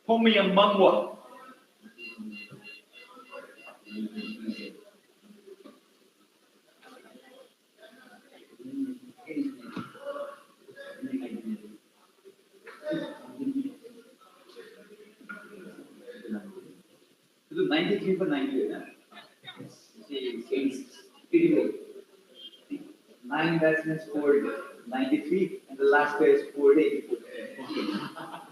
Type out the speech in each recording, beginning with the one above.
Homie yang bangwa. Itu 93 for 90 ya. Nine batsmen scored 93 and the last player scored 84.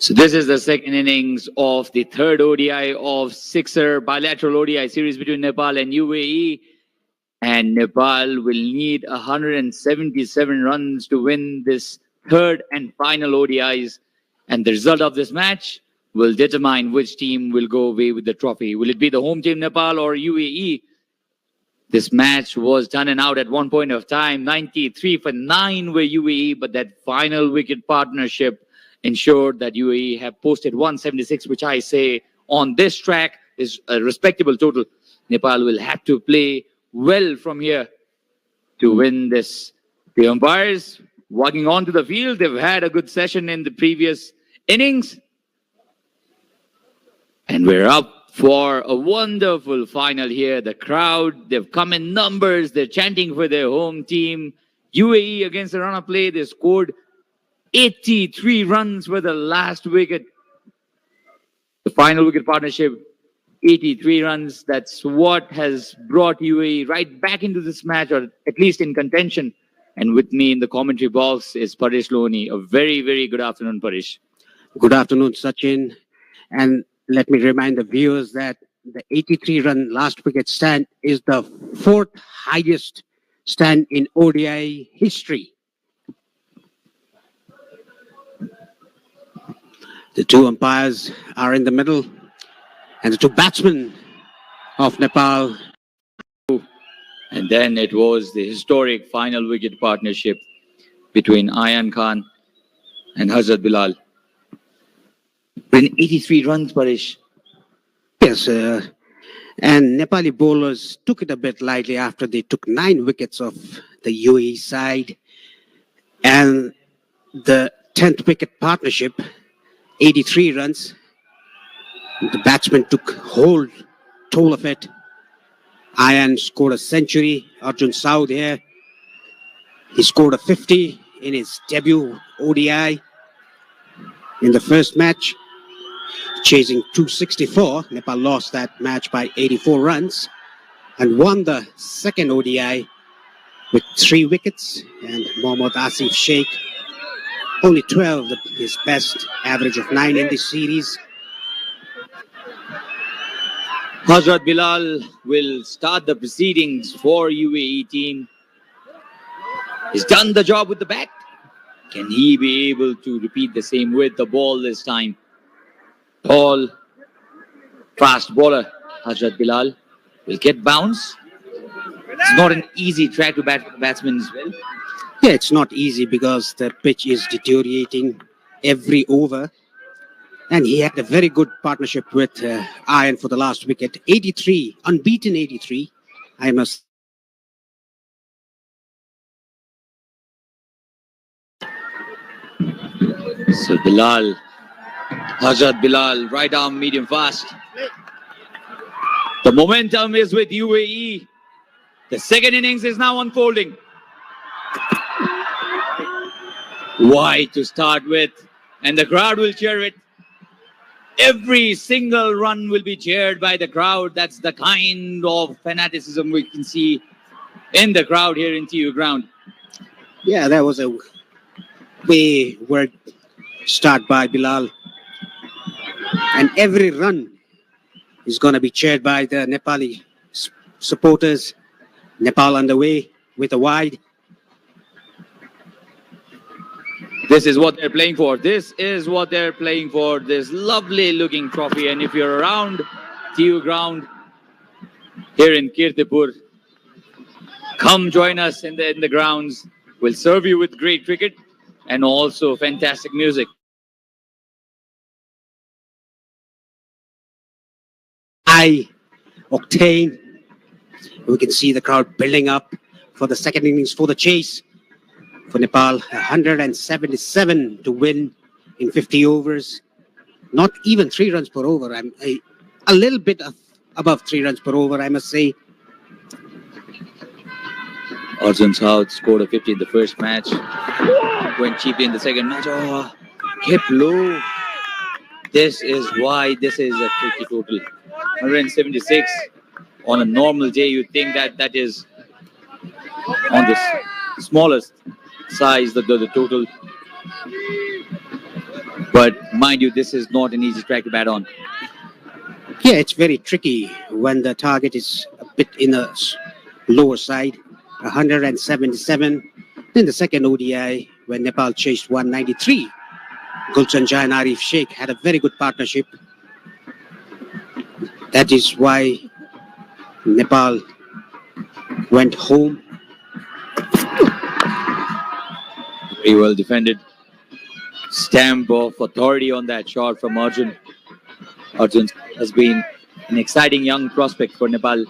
So this is the second innings of the third ODI of sixer bilateral ODI series between Nepal and UAE. And Nepal will need 177 runs to win this third and final ODIs. And the result of this match will determine which team will go away with the trophy. Will it be the home team Nepal or UAE? This match was done and out at one point of time. 93 for 9 were UAE, but that final wicket partnership ensured that UAE have posted 176, which I say on this track is a respectable total. Nepal will have to play well from here to win this. The umpires walking onto the field, they've had a good session in the previous innings. And we're up for a wonderful final here. The crowd, they've come in numbers. They're chanting for their home team. UAE against the run of play, they scored 83 runs for the last wicket. The final wicket partnership, 83 runs. That's what has brought UAE right back into this match, or at least in contention. And with me in the commentary box is Paresh Lohani. A very, very good afternoon, Paresh. Good afternoon, Sachin. And let me remind the viewers that the 83-run last wicket stand is the fourth highest stand in ODI history. The two umpires are in the middle, and the two batsmen of Nepal. And then it was the historic final wicket partnership between Ayan Khan and Hazrat Bilal. In 83 runs, Paresh. Yes, and Nepali bowlers took it a bit lightly after they took 9 wickets off the UAE side. And the 10th wicket partnership, 83 runs. The batsman took whole toll of it. Ayan scored a century. Arjun Saud here. He scored a 50 in his debut ODI in the first match. Chasing 264, Nepal lost that match by 84 runs and won the second ODI with 3 wickets. And Mohammad Asif Sheikh, only 12, his best average of 9 in this series. Hazrat Bilal will start the proceedings for UAE team. He's done the job with the bat. Can he be able to repeat the same with the ball this time? Tall, fast bowler Hazrat Bilal will get bounce. It's not an easy track to bat for the batsman as well. Yeah, it's not easy because the pitch is deteriorating every over. And he had a very good partnership with Ayan for the last wicket. 83, unbeaten 83. I must. So Bilal, Hazrat Bilal, right arm, medium fast. The momentum is with UAE. The second innings is now unfolding. Wide to start with, and the crowd will cheer it. Every single run will be cheered by the crowd. That's the kind of fanaticism we can see in the crowd here in TU ground. Yeah, that was a way word start by Bilal. And every run is going to be cheered by the Nepali supporters. Nepal on the way with a wide. This is what they're playing for. This is what they're playing for. This lovely looking trophy. And if you're around TU ground here in Kirtipur, come join us in the grounds. We'll serve you with great cricket and also fantastic music. High octane. We can see the crowd building up for the second innings for the chase. For Nepal, 177 to win in 50 overs. Not even 3 runs per over. I'm a little bit above 3 runs per over, I must say. Arjun Saud scored a 50 in the first match. Went cheaply in the second match. Oh, kept low. This is why this is a tricky total. 176 on a normal day. You think that is on the smallest size, the total. But mind you, this is not an easy track to bat on. Yeah, it's very tricky when the target is a bit in the lower side. 177. Then the second ODI when Nepal chased 193. Gulshan Jai and Arif Sheikh had a very good partnership. That is why Nepal went home. Very well defended. Stamp of authority on that shot from Arjun. Arjun has been an exciting young prospect for Nepal,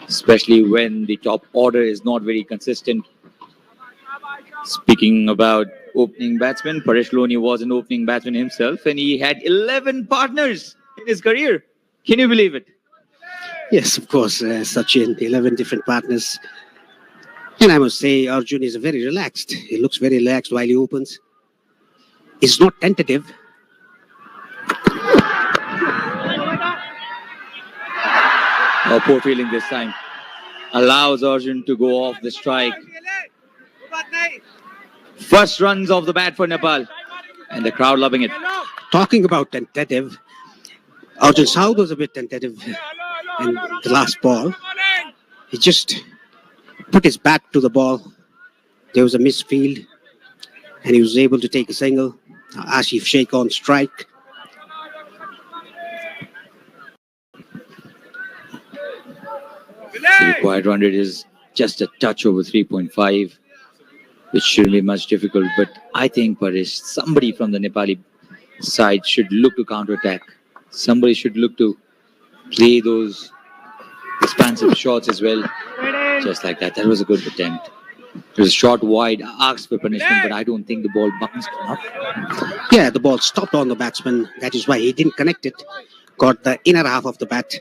especially when the top order is not very consistent. Speaking about opening batsmen, Paresh Lohani was an opening batsman himself, and he had 11 partners in his career. Can you believe it? Yes, of course, Sachin, 11 different partners. And I must say, Arjun is very relaxed. He looks very relaxed while he opens. He's not tentative. Oh, poor feeling this time. Allows Arjun to go off the strike. First runs off the bat for Nepal. And the crowd loving it. Talking about tentative, Arjun Saud was a bit tentative in the last ball. He just put his back to the ball. There was a misfield, and he was able to take a single. Asif Sheikh on strike. The required run rate is just a touch over 3.5, which shouldn't be much difficult. But I think, Paresh, somebody from the Nepali side should look to counter-attack. Somebody should look to play those expansive shots as well. Just like that. That was a good attempt. It was a shot wide, asked for punishment, but I don't think the ball bounced enough. Yeah, the ball stopped on the batsman. That is why he didn't connect it. Got the inner half of the bat.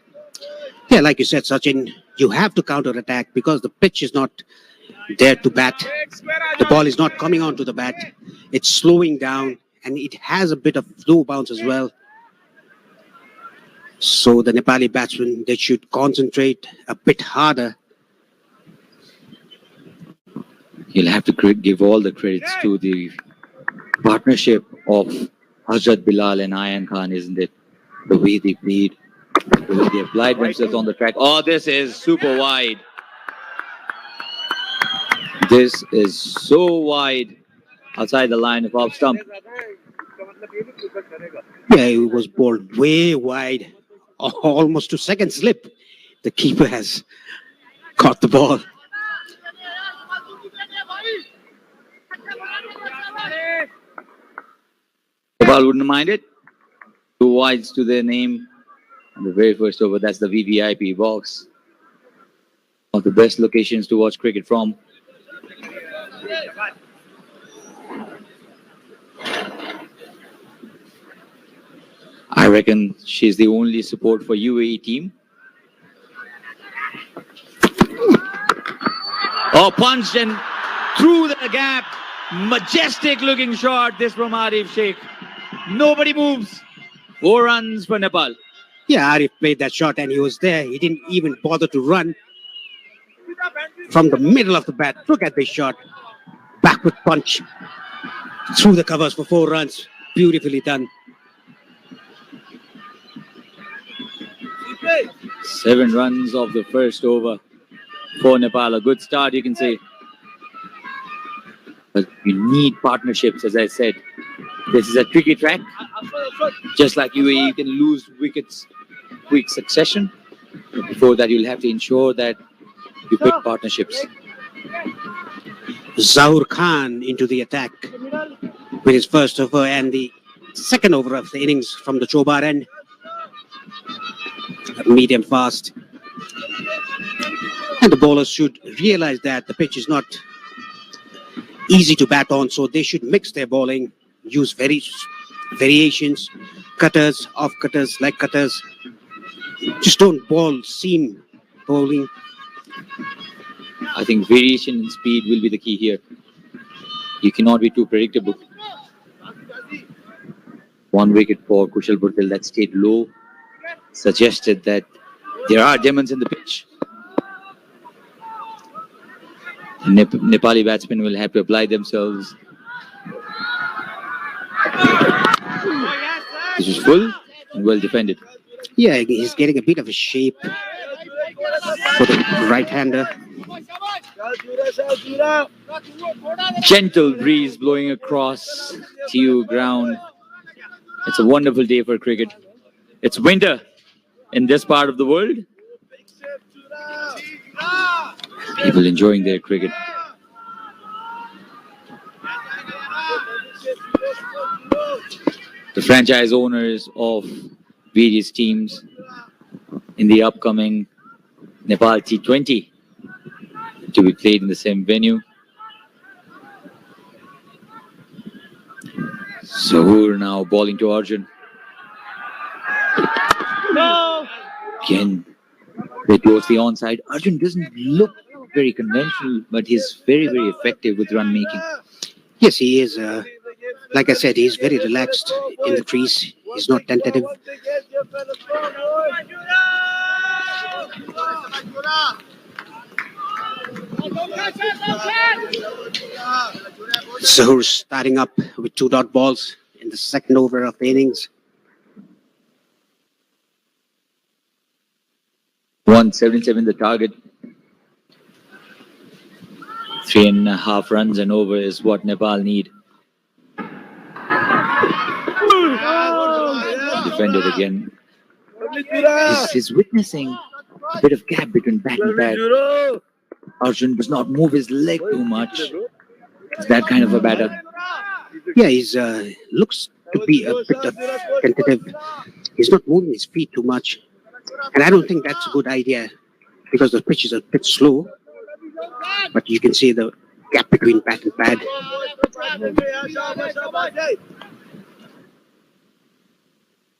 Yeah, like you said, Sachin, you have to counter-attack because the pitch is not there to bat. The ball is not coming onto the bat. It's slowing down, and it has a bit of slow bounce as well. So the Nepali batsmen, they should concentrate a bit harder. You'll have to give all the credits to the partnership of Hazrat Bilal and Ayan Khan, isn't it? The way they played, the way they applied themselves on the track. Oh, this is super wide. This is so wide outside the line of off stump. Yeah, it was bowled way wide, almost to second slip. The keeper has caught the ball. Nepal wouldn't mind it. 2 wides to their name. And the very first over, that's the VVIP box. One of the best locations to watch cricket from. I reckon she's the only support for UAE team. Oh, punched and through the gap. Majestic looking shot, this from Arif Sheikh. Nobody moves. 4 runs for Nepal. Yeah, Arif played that shot and he was there. He didn't even bother to run from the middle of the bat. Look at this shot. Backward punch through the covers for 4 runs. Beautifully done. 7 runs of the first over for Nepal. A good start, you can say. But you need partnerships, as I said. This is a tricky track. Just like UAE, you can lose wickets quick succession. Before that, you'll have to ensure that you pick partnerships. Zaur Khan into the attack with his first over and the second over of the innings from the Chobar end. Medium fast. And the bowlers should realize that the pitch is not easy to bat on, so they should mix their bowling, use variations, cutters, off cutters, leg cutters. Just don't bowl seam bowling. I think variation in speed will be the key here. You cannot be too predictable. 1 wicket for Kushal Bhurtel that stayed low suggested that there are demons in the pitch. Nepali batsmen will have to apply themselves. This is full and well defended. Yeah, he's getting a bit of a shape for the right-hander. Gentle breeze blowing across TU ground. It's a wonderful day for cricket. It's winter in this part of the world. People enjoying their cricket. The franchise owners of various teams in the upcoming Nepal T20 to be played in the same venue. Sahur now bowling to Arjun. Again, they towards the onside. Arjun doesn't look very conventional, but he's very, very effective with run making. Yes, he is. Like I said, he's very relaxed in the crease. He's not tentative. Zohor starting up with 2 dot balls in the second over of the innings. 177 the target. 3.5 runs and over is what Nepal need. Defended again. He's witnessing a bit of gap between bat and pad. Arjun does not move his leg too much. It's that kind of a batter. Yeah, he's looks to be a bit of tentative. He's not moving his feet too much, and I don't think that's a good idea because the pitch is a bit slow. But you can see the gap between bat and pad.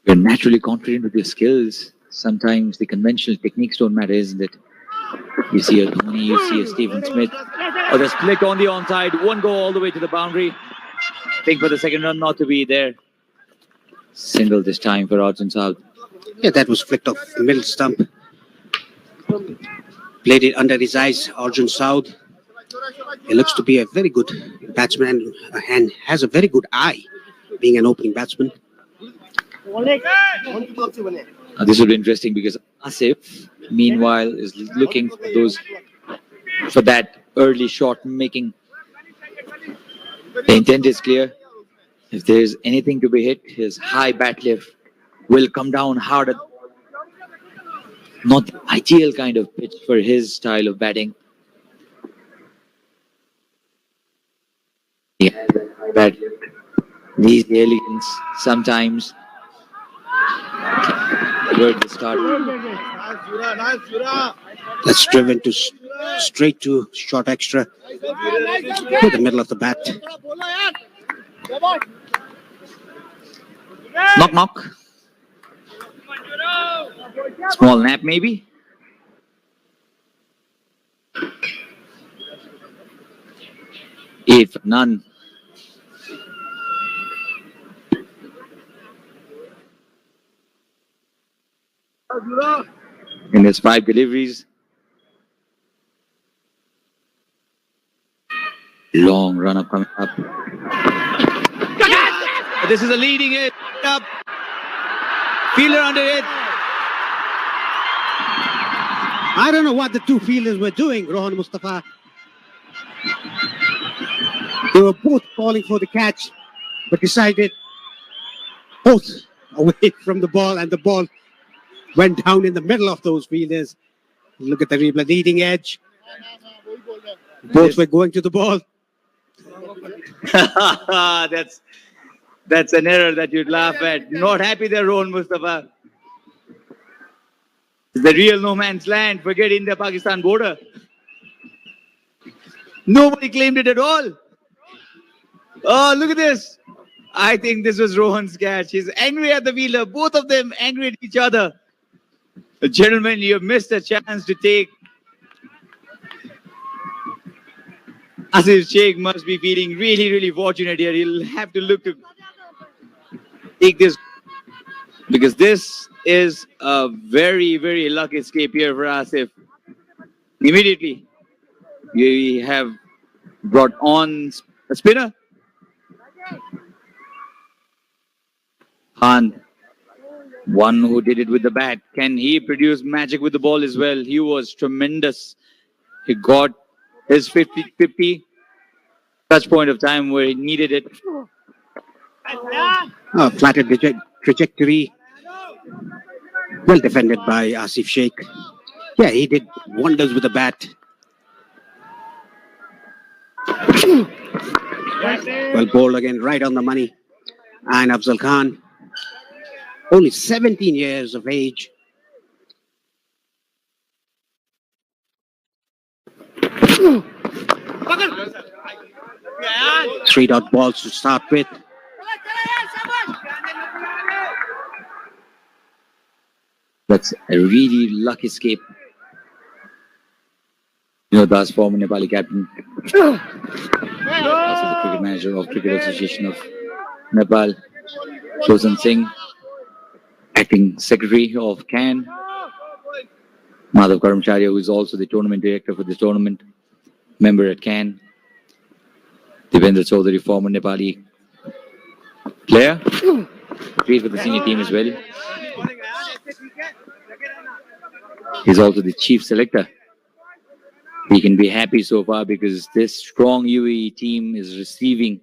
You're naturally confident with your skills. Sometimes the conventional techniques don't matter, isn't it? You see a Dhoni, you see a Stephen Smith. Oh, the split on the onside. One go all the way to the boundary. Think for the second run not to be there. Single this time for Arjun South. Yeah, that was flicked off the middle stump. Played it under his eyes, Arjun South. He looks to be a very good batsman and has a very good eye, being an opening batsman. This will be interesting because Asif, meanwhile, is looking for that early shot making. The intent is clear. If there is anything to be hit, his high bat lift will come down harder. Not the ideal kind of pitch for his style of batting. Yeah, bat lift. These elegance sometimes. Good start. That's driven to straight to short extra to the middle of the bat. Knock knock. Small nap maybe. Eight for none. In his 5 deliveries. Long run up coming up. This is a leading hit. Up. Fielder under it. I don't know what the two fielders were doing, Rohan Mustafa. They were both calling for the catch, but decided both away from the ball, and the ball went down in the middle of those fielders. Look at the replay, leading edge. Both were going to the ball. That's an error that you'd laugh at. Not happy there, Rohan Mustafa. It's the real no man's land. Forget India-Pakistan border. Nobody claimed it at all. Oh, look at this. I think this was Rohan's catch. He's angry at the fielder. Both of them angry at each other. Gentlemen, you have missed a chance to take. Asif Sheikh must be feeling really, really fortunate here. He'll have to look to take this because this is a very, very lucky escape here for Asif. Immediately, we have brought on a spinner. Khan, one who did it with the bat. Can he produce magic with the ball as well? He was tremendous. He got his 50-50 touch point of time where he needed it. Flattered trajectory. Well defended by Asif Sheikh. Yeah, he did wonders with the bat. Well bowled again, right on the money. And Afzal Khan, only 17 years of age. Three dot balls to start with. That's a really lucky escape. Das former Nepali captain, also the cricket manager of Cricket Association of Nepal, Chosan Singh, acting secretary of CAN, Madhav Karamcharia, who is also the tournament director for this tournament, member at CAN, Devendra Chaudhary, former Nepali player, played for the senior team as well. He's also the chief selector. We can be happy so far because this strong UAE team is receiving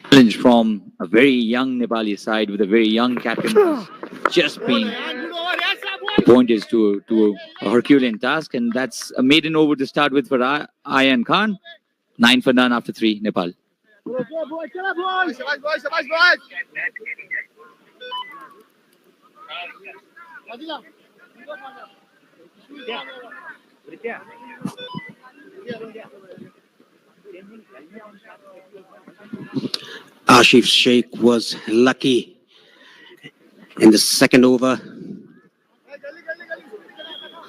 challenge from a very young Nepali side with a very young captain who's just been appointed to a Herculean task, and that's a maiden over to start with for Ayan Khan. 9 for none after 3, Nepal. Ashif Sheikh was lucky in the second over.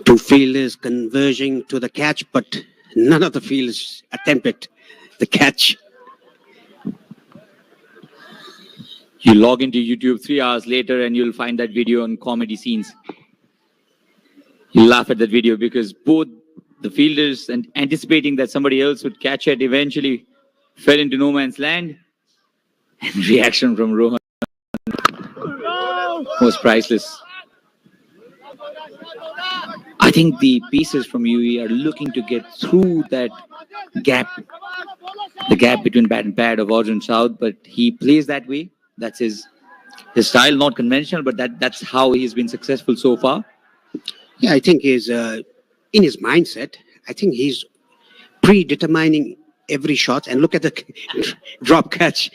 Two fielders converging to the catch, but none of the fielders attempted the catch. You log into YouTube 3 hours later and you'll find that video on comedy scenes. You laugh at that video because both the fielders and anticipating that somebody else would catch it eventually fell into no man's land. And reaction from Rohan was priceless. I think the pieces from UAE are looking to get through that gap, the gap between bat and pad of Warzone South, but he plays that way. That's his style, not conventional, but that's how he's been successful so far. Yeah, I think he's in his mindset. I think he's predetermining every shot. And look at the drop catch.